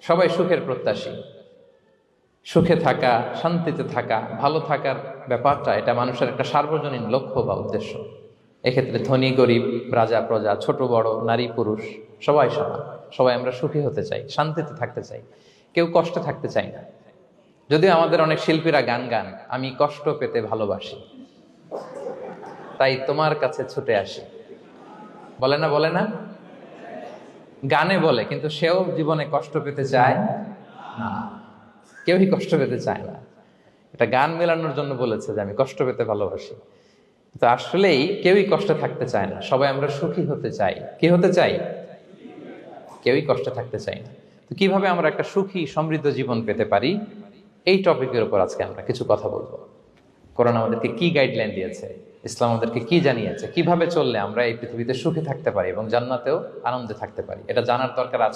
সবাই সুখের প্রত্যাশী। সুখে থাকা, শান্তিতে থাকা, ভালো থাকার ব্যাপারটা এটা মানুষের একটা সার্বজনীন লক্ষ্য বা উদ্দেশ্য। এক্ষেত্রে ধনী গরিব, রাজা প্রজা, ছোট বড়, নারী পুরুষ সবাই সমান। সবাই আমরা সুখী হতে চাই, শান্তিতে থাকতে চাই, কেউ কষ্টে থাকতে চাই না। যদিও আমাদের অনেক শিল্পীরা গান গান, আমি কষ্ট পেতে ভালোবাসি, তাই তোমার কাছে ছুটে আসি, বলে না? বলে না? গানে বলে, কিন্তু সেও জীবনে কষ্ট পেতে চায় না। কেউই কষ্ট পেতে চায় না। এটা গান মেলানোর জন্য বলেছে যে আমি কষ্ট পেতে ভালোবাসি, তো আসলেই কেউই কষ্টে থাকতে চায় না। সবাই আমরা সুখী হতে চাই। কি হতে চাই? কেউই কষ্টে থাকতে চাই না। তো কিভাবে আমরা একটা সুখী সমৃদ্ধ জীবন পেতে পারি, এই টপিকের উপর আজকে আমরা কিছু কথা বলবো। কোরআন আমাদেরকে কি গাইডলাইন দিয়েছে, ইসলাম আমাদেরকে কি জানিয়েছে, কিভাবে চললে আমরা এই পৃথিবীতে সুখে থাকতে পারি এবং জান্নাতেও আনন্দে থাকতে পারি, এটা জানার দরকার আছে।